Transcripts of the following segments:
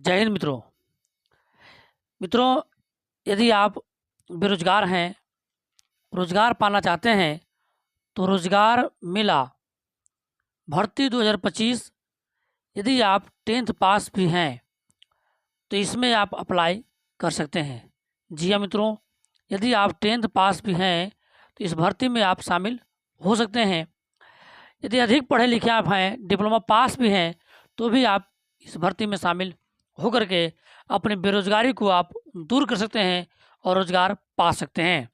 जय हिंद मित्रों। यदि आप बेरोजगार हैं, रोजगार पाना चाहते हैं तो रोजगार मेला भर्ती 2025 यदि आप 10th पास भी हैं तो इसमें आप अप्लाई कर सकते हैं। जी हाँ मित्रों, यदि आप 10th पास भी हैं तो इस भर्ती में आप शामिल हो सकते हैं। यदि अधिक पढ़े लिखे आप हैं, डिप्लोमा पास भी हैं, तो भी आप इस भर्ती में शामिल होकर के अपनी बेरोजगारी को आप दूर कर सकते हैं और रोजगार पा सकते हैं।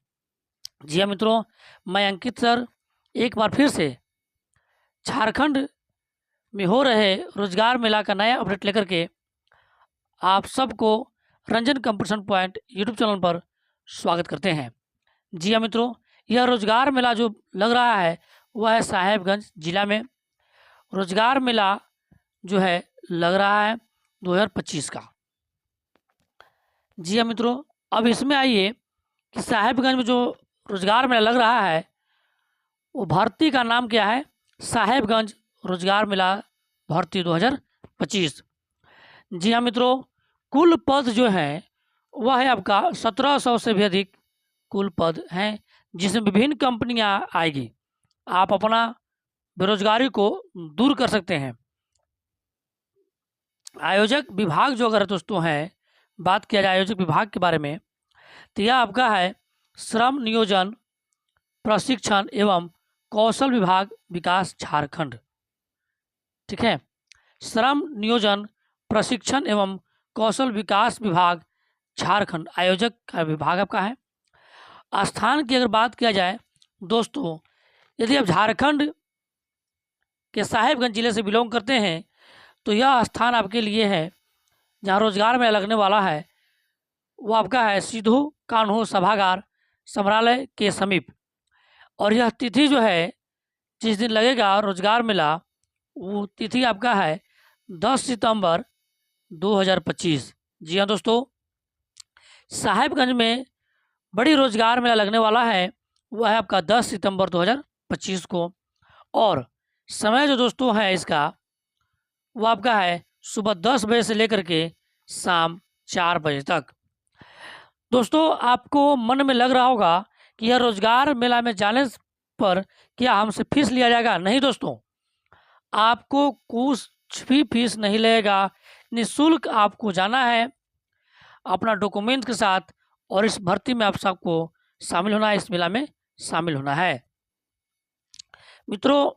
जी हाँ मित्रों, मैं अंकित सर एक बार फिर से झारखंड में हो रहे रोजगार मेला का नया अपडेट लेकर के आप सबको Ranjan competition point YouTube channel पर स्वागत करते हैं। जी हाँ मित्रों, यह रोजगार मेला जो लग रहा है वह है साहेबगंज जिला में। रोजगार मेला जो है लग रहा है 2025 का। जी हाँ मित्रों, अब इसमें आइए कि साहेबगंज में जो रोजगार मेला लग रहा है वो भर्ती का नाम क्या है? साहेबगंज रोजगार मेला भर्ती 2025। जी हाँ मित्रों, कुल पद जो है वह है आपका 1700 से भी अधिक कुल पद हैं, जिसमें विभिन्न कंपनियां आएगी। आप अपना बेरोजगारी को दूर कर सकते हैं। आयोजक विभाग जो अगर दोस्तों है, बात किया जाए आयोजक विभाग के बारे में, तो यह आपका है श्रम नियोजन प्रशिक्षण एवं कौशल विभाग विकास झारखंड। ठीक है, श्रम नियोजन प्रशिक्षण एवं कौशल विकास विभाग झारखंड आयोजक का विभाग आपका है। स्थान की अगर बात किया जाए दोस्तों, यदि आप झारखंड के साहेबगंज जिले से बिलोंग करते हैं तो यह स्थान आपके लिए है जहाँ रोजगार में लगने वाला है वो आपका है सिद्धू कान्हू सभागार संग्रहालय के समीप। और यह तिथि जो है जिस दिन लगेगा रोजगार मेला वो तिथि आपका है 10 सितंबर 2025। जी हाँ दोस्तों, साहेबगंज में बड़ी रोजगार मेला लगने वाला है वह है आपका 10 सितंबर 2025 को। और समय जो दोस्तों है इसका वो आपका है सुबह 10 बजे से लेकर के शाम 4 बजे तक। दोस्तों, आपको मन में लग रहा होगा कि यह रोजगार मेला में जाने पर क्या हमसे फीस लिया जाएगा? नहीं दोस्तों, आपको कुछ भी फीस नहीं लगेगा। निःशुल्क आपको जाना है अपना डॉक्यूमेंट के साथ और इस भर्ती में आप सबको शामिल होना है, इस मेला में शामिल होना है। मित्रों,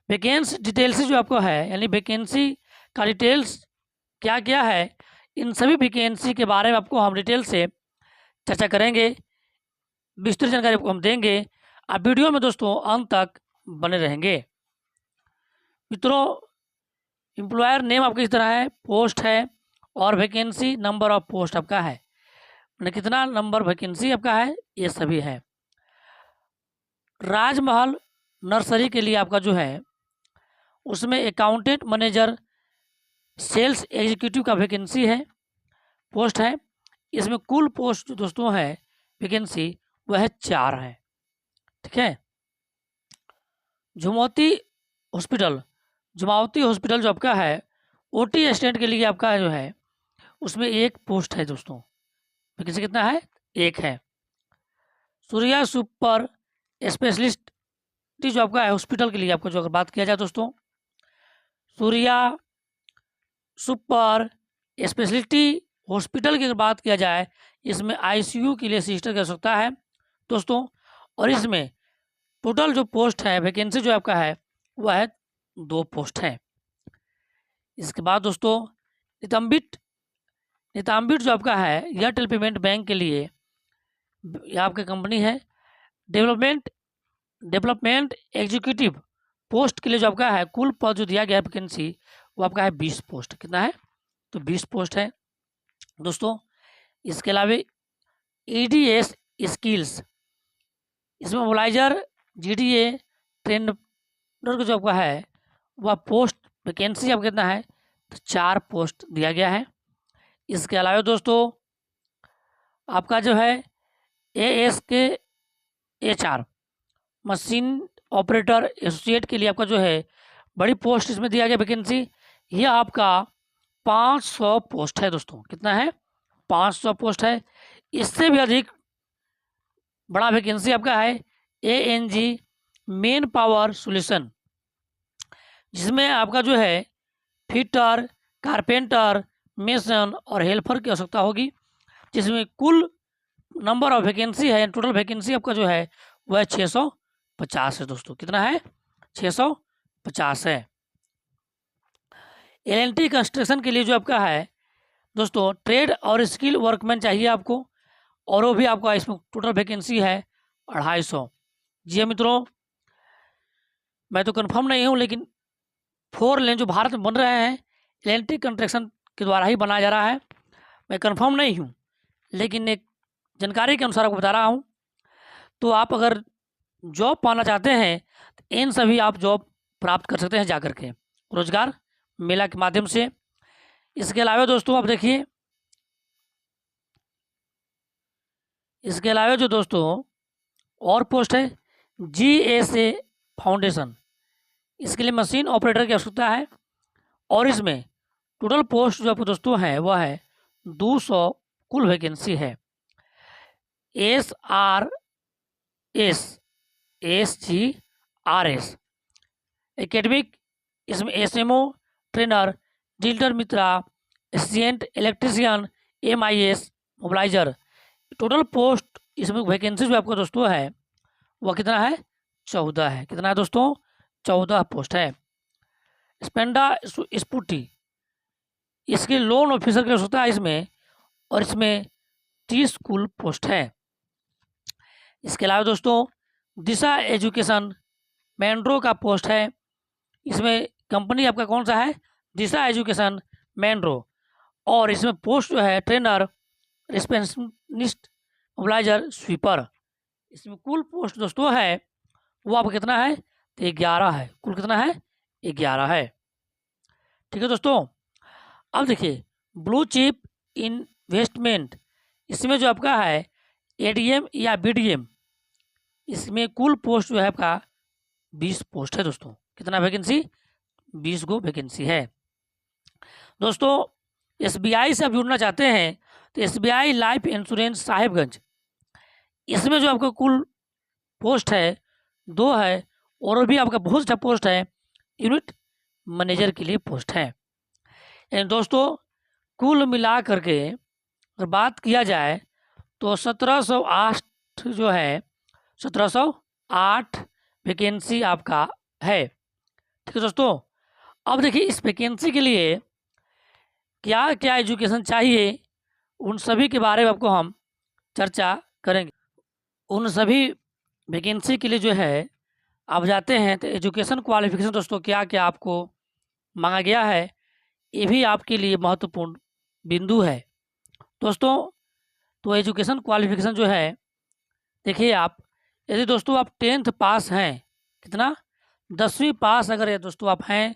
वैकेंसी डिटेल्स जो आपको है यानी वैकेंसी का डिटेल्स क्या क्या है, इन सभी वैकेंसी के बारे में आपको हम डिटेल से चर्चा करेंगे, विस्तृत जानकारी आपको हम देंगे। आप वीडियो में दोस्तों अंत तक बने रहेंगे। मित्रों, एम्प्लॉयर नेम आपकी इस तरह है, पोस्ट है और वैकेंसी नंबर ऑफ पोस्ट आपका है, मैंने कितना नंबर वैकेंसी आपका है ये सभी है। राजमहल नर्सरी के लिए आपका जो है उसमें अकाउंटेंट मैनेजर सेल्स एग्जीक्यूटिव का वैकेंसी है, पोस्ट है। इसमें कुल पोस्ट जो दोस्तों है वैकेंसी वह है 4 है। ठीक है, जुमावती हॉस्पिटल जो आपका है ओटी असिस्टेंट के लिए आपका जो है उसमें 1 पोस्ट है दोस्तों, वैकेंसी कितना है? 1 है। सूर्या सुपर स्पेशलिस्ट जो आपका है हॉस्पिटल के लिए आपको जो अगर बात किया जाए दोस्तों, सूर्या सुपर स्पेशलिटी हॉस्पिटल की अगर बात किया जाए इसमें आईसीयू के लिए सिस्टर की आवश्यकता है दोस्तों। और इसमें टोटल जो पोस्ट है वैकेंसी जो आपका है वह है 2 पोस्ट है। इसके बाद दोस्तों नितंबित जो आपका है एयरटेल पेमेंट बैंक के लिए यह आपकी कंपनी है। डेवलपमेंट एग्जीक्यूटिव पोस्ट के लिए जो आपका है कुल पद जो दिया गया है वैकेंसी वो आपका है 20 पोस्ट। कितना है? तो 20 पोस्ट है दोस्तों। इसके अलावा EDS स्किल्स, इसमें मोबाइलाइजर GDA ट्रेनर जो आपका है वह पोस्ट वैकेंसी आपका कितना है? तो 4 पोस्ट दिया गया है। इसके अलावा दोस्तों आपका जो है ASK HR machine operator associate के लिए आपका जो है बड़ी पोस्ट इसमें दिया गया वैकेंसी। यह आपका 500 पोस्ट है दोस्तों। कितना है? 500 पोस्ट है। इससे भी अधिक बड़ा वैकेंसी आपका है ANG मेन पावर सोल्यूशन, जिसमें आपका जो है फिटर, कारपेंटर, मेसन और हेल्पर की आवश्यकता होगी, जिसमें कुल नंबर ऑफ वैकेंसी है, टोटल वैकेंसी आपका जो है वह 650 है दोस्तों। कितना है? 650 है। LNT कंस्ट्रक्शन के लिए जो आपका है दोस्तों ट्रेड और स्किल वर्कमैन चाहिए आपको, और वो भी आपका इसमें टोटल वैकेंसी है 250। जी हाँ मित्रों, मैं तो कंफर्म नहीं हूँ, लेकिन 4 लेन जो भारत में बन रहे हैं LNT कंस्ट्रक्शन के द्वारा ही बनाया जा रहा है। मैं कंफर्म नहीं हूँ, लेकिन एक जानकारी के अनुसार आपको बता रहा हूँ। तो आप अगर जॉब पाना चाहते हैं तो इन सभी आप जॉब प्राप्त कर सकते हैं जाकर के रोजगार मेला के माध्यम से। इसके अलावा दोस्तों आप देखिए, इसके अलावा जो दोस्तों और पोस्ट है GSA फाउंडेशन, इसके लिए मशीन ऑपरेटर की आवश्यकता है, और इसमें टोटल पोस्ट जो आपको दोस्तों है वह है 200 कुल वैकेंसी है। SRS एकेडमिक, इसमें SMO trainer, digital Mitra, assistant electrician, MIS mobilizer. Total post इसमें वैकेंसी जो आपका दोस्तों है वह कितना है? 14 है। कितना है दोस्तों? 14 पोस्ट है। स्पेंडा स्पूटी, इसके लोन ऑफिसर की आवश्यकता है इसमें, और इसमें 30 कुल पोस्ट है। इसके अलावा दोस्तों दिशा एजुकेशन मैंड्रो का पोस्ट है। इसमें कंपनी आपका कौन सा है? दिशा एजुकेशन मैंड्रो, और इसमें पोस्ट जो है ट्रेनर, रिसेप्शनिस्ट, मोबिलाइजर, स्वीपर। इसमें कुल पोस्ट दोस्तों है वो आपका कितना है? तो 11 है। कुल कितना है? 11 है। ठीक है दोस्तों। अब देखिए ब्लू चिप इन्वेस्टमेंट, इसमें जो आपका है ADM या BDM, इसमें कुल पोस्ट जो है आपका 20 पोस्ट है दोस्तों। कितना वैकेंसी? 20 गो वैकेंसी है दोस्तों। SBI से आप जुड़ना चाहते हैं तो SBI लाइफ इंश्योरेंस साहिबगंज, इसमें जो आपका कुल पोस्ट है 2 है, और भी आपका बहुत अच्छा पोस्ट है यूनिट मैनेजर के लिए पोस्ट है। यानी दोस्तों कुल मिला करके अगर बात किया जाए तो 1708 जो है 1708 वैकेंसी आपका है। ठीक है दोस्तों। अब देखिए इस वैकेंसी के लिए क्या क्या एजुकेशन चाहिए, उन सभी के बारे में आपको हम चर्चा करेंगे। उन सभी वैकेंसी के लिए जो है आप जाते हैं तो एजुकेशन क्वालिफिकेशन दोस्तों क्या क्या आपको मांगा गया है, ये भी आपके लिए महत्वपूर्ण बिंदु है दोस्तों। तो एजुकेशन क्वालिफिकेशन जो है देखिए, आप यदि दोस्तों आप 10th पास हैं, कितना? 10वीं पास अगर ये दोस्तों आप हैं,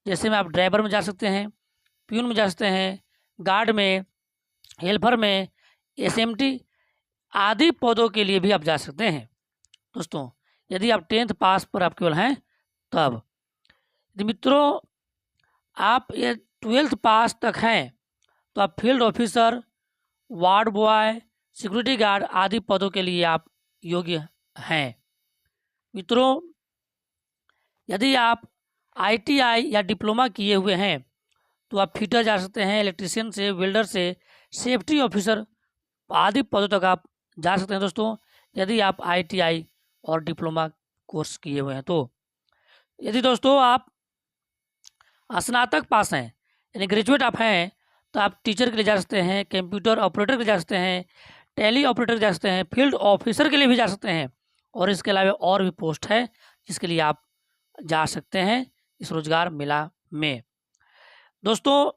जैसे में आप ड्राइवर में जा सकते हैं, प्यून में जा सकते हैं, गार्ड में, हेल्पर में, SMT आदि पदों के लिए भी आप जा सकते हैं दोस्तों, यदि आप 10th पास पर आप केवल हैं तब। यदि मित्रों आप ये 12th पास तक हैं तो आप field officer, ward boy, security guard आदि पदों के लिए आप योग्य हैं। मित्रों यदि आप ITI या डिप्लोमा किए हुए हैं तो आप फिटर जा सकते हैं, इलेक्ट्रीशियन से, वेल्डर से, सेफ्टी ऑफिसर आदि पदों तक आप जा सकते हैं दोस्तों, यदि आप ITI और डिप्लोमा कोर्स किए हुए हैं तो। यदि दोस्तों आप स्नातक पास हैं यानी ग्रेजुएट आप हैं तो आप टीचर के लिए जा सकते हैं, कंप्यूटर ऑपरेटर के लिए जा सकते हैं, टेली ऑपरेटर जा सकते हैं, फील्ड ऑफिसर के लिए भी जा सकते हैं, और इसके अलावा और भी पोस्ट है जिसके लिए आप जा सकते हैं इस रोजगार मेला में दोस्तों।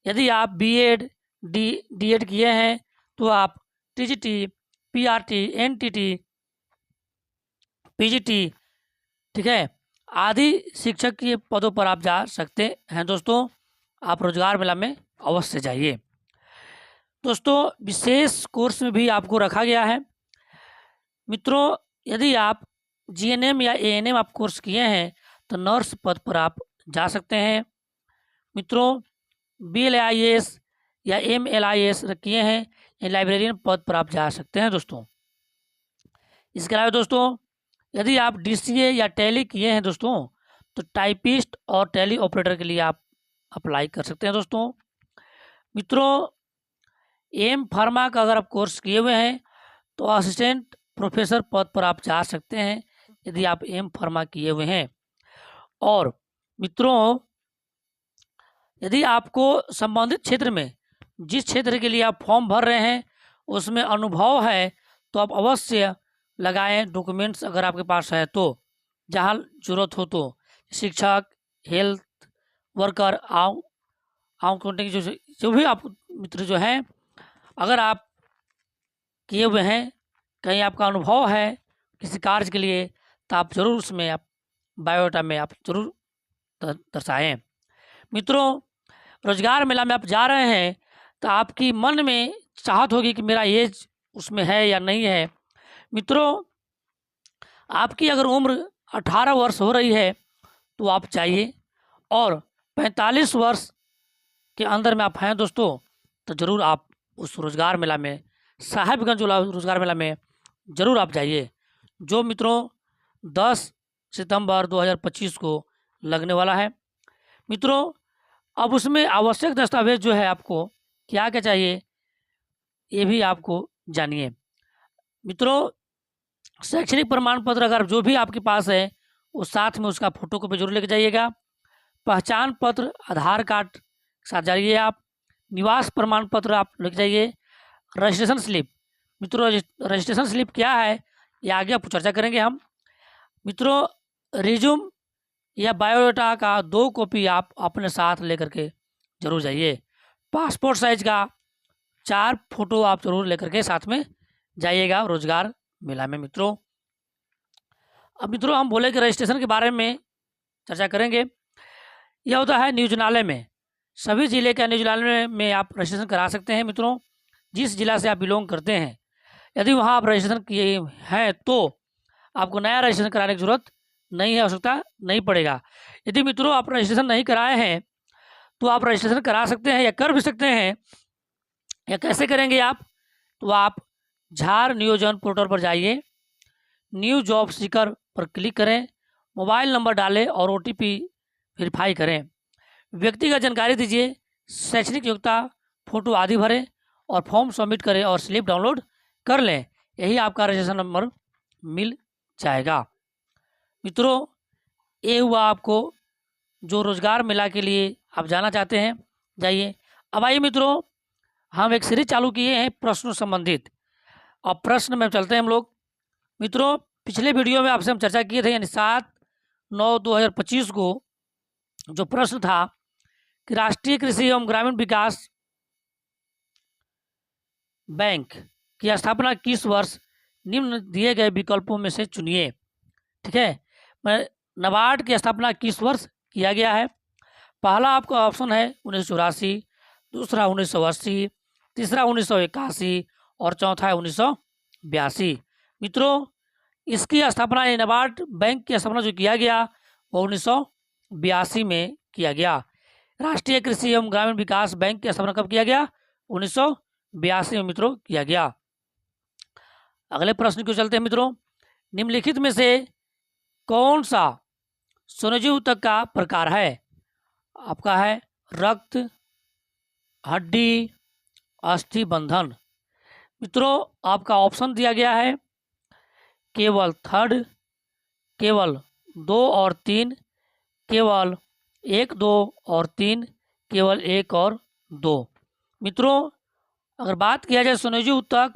यदि आप BEd D.Ed किए हैं तो आप TGT, PRT, NTT, PGT, ठीक है, आदि शिक्षक के पदों पर आप जा सकते हैं दोस्तों। आप रोजगार मेला में अवश्य जाइए दोस्तों। विशेष कोर्स में भी आपको रखा गया है मित्रों। यदि आप GNM या ANM आप कोर्स किए हैं तो नर्स पद पर आप जा सकते हैं मित्रों। BLIS या MLIS किए हैं, या लाइब्रेरियन पद पर आप जा सकते हैं दोस्तों। इसके अलावा दोस्तों यदि आप DCA या टैली किए हैं दोस्तों, तो टाइपिस्ट और टैली ऑपरेटर के लिए आप अप्लाई कर सकते हैं दोस्तों। मित्रों एम फार्मा का अगर आप कोर्स किए हुए हैं तो असिस्टेंट प्रोफेसर पद पर आप जा सकते हैं, यदि आप एम फार्मा किए हुए हैं। और मित्रों यदि आपको संबंधित क्षेत्र में, जिस क्षेत्र के लिए आप फॉर्म भर रहे हैं उसमें अनुभव है, तो आप अवश्य लगाएं डॉक्यूमेंट्स अगर आपके पास है तो, जहां जरूरत हो तो। शिक्षक, हेल्थ वर्कर, अकाउंटिंग, जो भी आप मित्र जो हैं, अगर आप किए हुए हैं, कहीं आपका अनुभव है किसी कार्य के लिए, तो आप ज़रूर उसमें आप बायोडाटा में आप जरूर दर्शाएं। मित्रों रोजगार मेला में आप जा रहे हैं तो आपकी मन में चाहत होगी कि मेरा एज उसमें है या नहीं है। मित्रों आपकी अगर उम्र 18 वर्ष हो रही है तो आप चाहिए, और 45 वर्ष के अंदर में आप हैं दोस्तों, तो ज़रूर आप उस रोज़गार मेला में, साहेबगंज रोज़गार मेला में ज़रूर आप जाइए, जो मित्रों 10 सितंबर 2025 को लगने वाला है। मित्रों अब उसमें आवश्यक दस्तावेज जो है आपको क्या क्या चाहिए, ये भी आपको जानिए। मित्रों शैक्षणिक प्रमाण पत्र अगर जो भी आपके पास है वो साथ में उसका फोटोकॉपी जरूर लेके जाइएगा। पहचान पत्र, आधार कार्ड के साथ जाइए आप। निवास प्रमाण पत्र आप लेके जाइए। रजिस्ट्रेशन स्लिप, मित्रों रजिस्ट्रेशन स्लिप क्या है ये आगे आप चर्चा करेंगे हम। मित्रों रिज्यूम या बायोडाटा का 2 कॉपी आप अपने साथ लेकर के जरूर जाइए। पासपोर्ट साइज का 4 फोटो आप जरूर लेकर के साथ में जाइएगा रोजगार मेला में। मित्रों अब मित्रों हम बोले कि रजिस्ट्रेशन के बारे में चर्चा करेंगे। यह होता है नियोजनालय में, सभी जिले के नियोजनालय में आप रजिस्ट्रेशन करा सकते हैं। मित्रों जिस जिला से आप बिलोंग करते हैं, यदि वहाँ आप रजिस्ट्रेशन किए हैं तो आपको नया रजिस्ट्रेशन कराने की जरूरत नहीं है, आवश्यकता नहीं पड़ेगा। यदि मित्रों आप रजिस्ट्रेशन नहीं कराए हैं तो आप रजिस्ट्रेशन करा सकते हैं या कर भी सकते हैं। या कैसे करेंगे आप, तो आप झार नियोजन पोर्टल पर जाइए, न्यू जॉब सीकर पर क्लिक करें, मोबाइल नंबर डालें और OTP वेरीफाई करें। व्यक्तिगत जानकारी दीजिए, शैक्षणिक योग्यता, फोटो आदि भरें और फॉर्म सबमिट करें और स्लिप डाउनलोड कर लें। यही आपका रजिस्ट्रेशन नंबर मिल जाएगा। मित्रों ये हुआ आपको जो रोजगार मेला के लिए आप जाना चाहते हैं, जाइए। अब आइए मित्रों हम एक सीरीज चालू किए हैं प्रश्नों संबंधित। अब प्रश्न में चलते हैं हम लोग। मित्रों पिछले वीडियो में आपसे हम चर्चा किए थे, यानी 7/9/2025 को जो प्रश्न था कि राष्ट्रीय कृषि एवं ग्रामीण विकास बैंक की स्थापना किस वर्ष निम्न दिए गए विकल्पों में से चुनिए। ठीक है, मैं नाबार्ड की स्थापना किस वर्ष किया गया है। पहला आपका ऑप्शन है 1984, दूसरा 1980, तीसरा 1981 और चौथा है 1982। मित्रों इसकी स्थापना, नाबार्ड बैंक की स्थापना जो किया गया वो 1982 में किया गया। राष्ट्रीय कृषि एवं ग्रामीण विकास बैंक की स्थापना कब किया गया, 1982 में मित्रों किया गया। अगले प्रश्न को चलते हैं मित्रों। निम्नलिखित में से कौन सा स्वनिजी ऊतक का प्रकार है। आपका है रक्त, हड्डी, अस्थि बंधन। मित्रों आपका ऑप्शन दिया गया है केवल थर्ड, केवल 2 और 3, केवल 1, 2 और 3, केवल 1 और 2। मित्रों अगर बात किया जाए संयोजी ऊतक,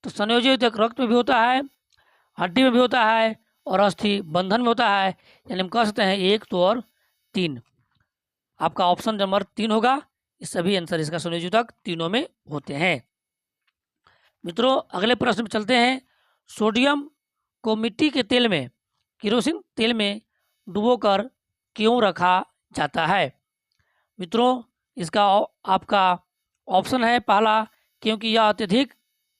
तो संयोजी ऊतक रक्त में भी होता है, हड्डी में भी होता है और अस्थि बंधन में होता है। यानी हम कह सकते हैं 1, 2 और 3। आपका ऑप्शन नंबर 3 होगा। इस सभी आंसर इसका संयोजी ऊतक तीनों में होते हैं। मित्रों अगले प्रश्न में चलते हैं। सोडियम को मिट्टी के तेल में, केरोसिन तेल में डुबोकर क्यों रखा जाता है। मित्रों इसका आपका ऑप्शन है पहला क्योंकि यह अत्यधिक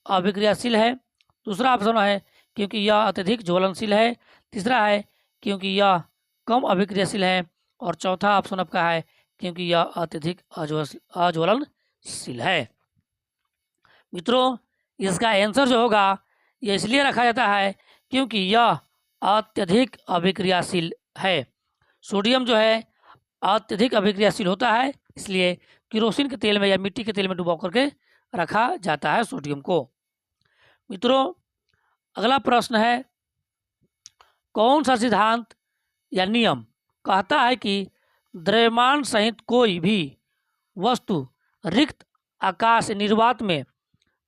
अभिक्रियाशील है, दूसरा ऑप्शन है क्योंकि यह अत्यधिक ज्वलनशील है, तीसरा है क्योंकि यह कम अभिक्रियाशील है और चौथा ऑप्शन आपका है क्योंकि यह अत्यधिक अज्वलनशील है। मित्रों, इसका आंसर जो होगा ये इसलिए रखा जाता है क्योंकि यह अत्यधिक अभिक्रियाशील है। सोडियम जो है अत्यधिक अभिक्रियाशील होता है, इसलिए केरोसिन के तेल में या मिट्टी के तेल में डुबो करके रखा जाता है सोडियम को। मित्रों, अगला प्रश्न है, कौन सा सिद्धांत या नियम कहता है कि द्रव्यमान सहित कोई भी वस्तु रिक्त आकाश निर्वात में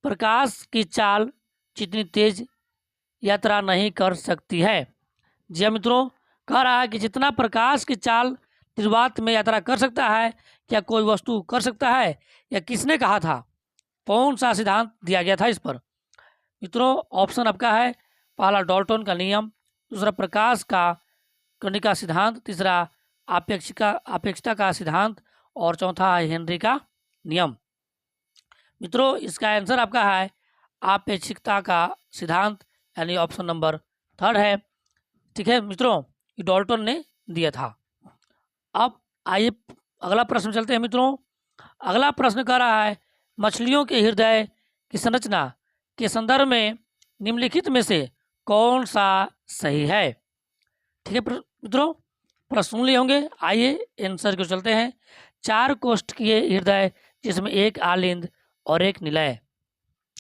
प्रकाश की चाल जितनी तेज यात्रा नहीं कर सकती है? जी हाँ मित्रों, कह रहा है कि जितना प्रकाश की चाल निर्वात में यात्रा कर सकता है, क्या कोई वस्तु कर सकता है, या किसने कहा था? कौन सा सिद्धांत दिया गया था इस पर? मित्रों, ऑप्शन आपका है पहला डाल्टन का नियम, दूसरा प्रकाश का कणिका सिद्धांत, तीसरा अपेक्षिता का सिद्धांत, और चौथा है हेनरी का नियम। मित्रों, इसका आंसर आपका है अपेक्षिकता का सिद्धांत, यानी ऑप्शन नंबर 3 है। ठीक है मित्रों, ये डाल्टन ने दिया था। अब आइए अगला प्रश्न चलते हैं मित्रों। अगला प्रश्न कह रहा है, मछलियों के हृदय की संरचना के संदर्भ में निम्नलिखित में से कौन सा सही है? ठीक है मित्रों, प्रश्न सुन लिए होंगे। आइए आंसर को चलते हैं। 4 कोष्ठकीय हृदय जिसमें एक आलिंद और एक निलय।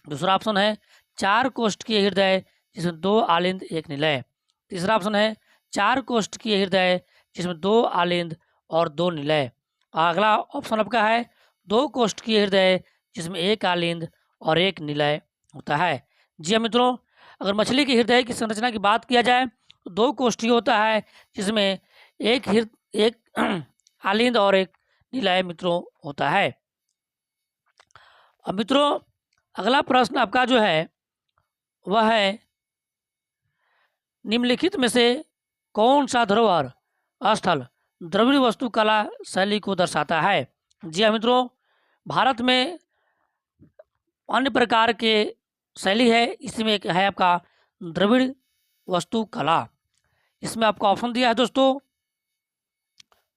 दूसरा ऑप्शन है 4 कोष्ठकीय हृदय जिसमें 2 आलिंद एक निलय। तीसरा ऑप्शन है 4 कोष्ठकीय हृदय जिसमें 2 आलिंद और 2 निलय। अगला ऑप्शन आपका है 2 कोष्ठकीय हृदय जिसमें एक आलिंद और एक निलय होता है। जी हाँ मित्रों, अगर मछली के हृदय की संरचना की बात किया जाए तो 2 कोष्ठीय होता है जिसमें एक आलिंद और एक निलय मित्रों होता है। अब मित्रों, अगला प्रश्न आपका जो है वह है, निम्नलिखित में से कौन सा धरोहर स्थल द्रविड़ वस्तु कला शैली को दर्शाता है? जी हाँ मित्रों, भारत में अन्य प्रकार के शैली है, इसमें एक है आपका द्रविड़ वस्तु कला। इसमें आपको ऑप्शन दिया है दोस्तों,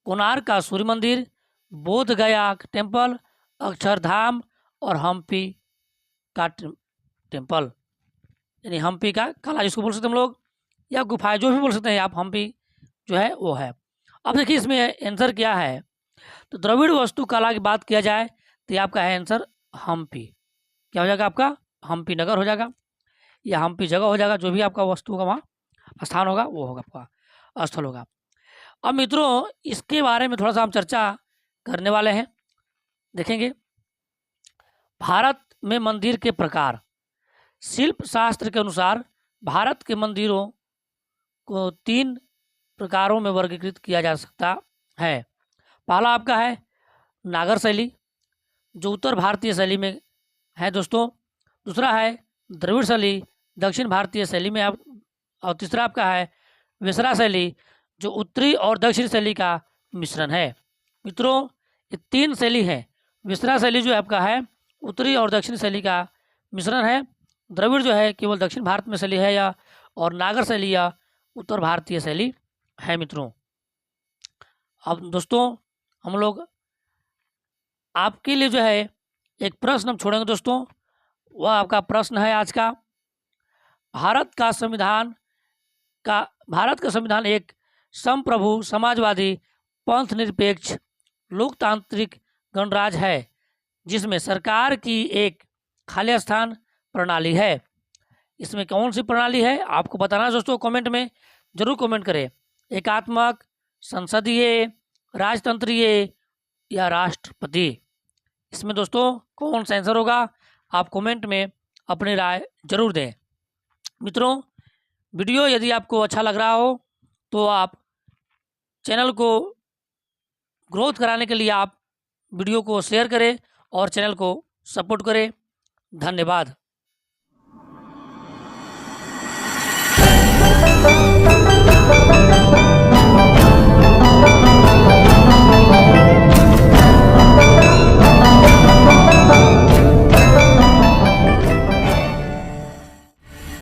कोणार्क का सूर्य मंदिर, बोध गया टेम्पल, अक्षरधाम और हम्पी का टेम्पल, यानी हम्पी का कला जिसको बोल सकते हैं हम लोग, या गुफाएं, जो भी बोल सकते हैं आप, हम्पी जो है वो है। अब देखिए इसमें आंसर क्या है। तो द्रविड़ वस्तु कला की बात किया जाए तो ये आपका है आंसर हम्पी। क्या हो जाएगा आपका? हम्पी नगर हो जाएगा या हम्पी जगह हो जाएगा, जो भी आपका वस्तु होगा वहाँ स्थान होगा वो होगा आपका स्थल होगा। अब मित्रों, इसके बारे में थोड़ा सा हम चर्चा करने वाले हैं। देखेंगे भारत में मंदिर के प्रकार। शिल्प शास्त्र के अनुसार भारत के मंदिरों को 3 प्रकारों में वर्गीकृत किया जा सकता है। पहला आपका है नागर शैली, जो उत्तर भारतीय शैली में है दोस्तों। दूसरा है द्रविड़ शैली, दक्षिण भारतीय शैली में और तीसरा आपका है विसरा शैली, जो उत्तरी और दक्षिण शैली का मिश्रण है। मित्रों, ये 3 शैली है। विसरा शैली जो आपका है उत्तरी और दक्षिण शैली का मिश्रण है। द्रविड़ जो है केवल दक्षिण भारत में शैली है, या और नागर शैली या उत्तर भारतीय शैली है मित्रों। अब दोस्तों, हम लोग आपके लिए जो है एक प्रश्न हम छोड़ेंगे दोस्तों। वह आपका प्रश्न है आज का, भारत का संविधान एक संप्रभु समाजवादी पंथ निरपेक्ष लोकतांत्रिक गणराज्य है जिसमें सरकार की एक खाली स्थान प्रणाली है। इसमें कौन सी प्रणाली है आपको बताना है दोस्तों, कमेंट में जरूर कमेंट करें। एकात्मक, संसदीय, राजतंत्रीय या राष्ट्रपति, इसमें दोस्तों कौन सा आंसर होगा आप कमेंट में अपनी राय जरूर दें। मित्रों, वीडियो यदि आपको अच्छा लग रहा हो तो आप चैनल को ग्रोथ कराने के लिए आप वीडियो को शेयर करें और चैनल को सपोर्ट करें। धन्यवाद।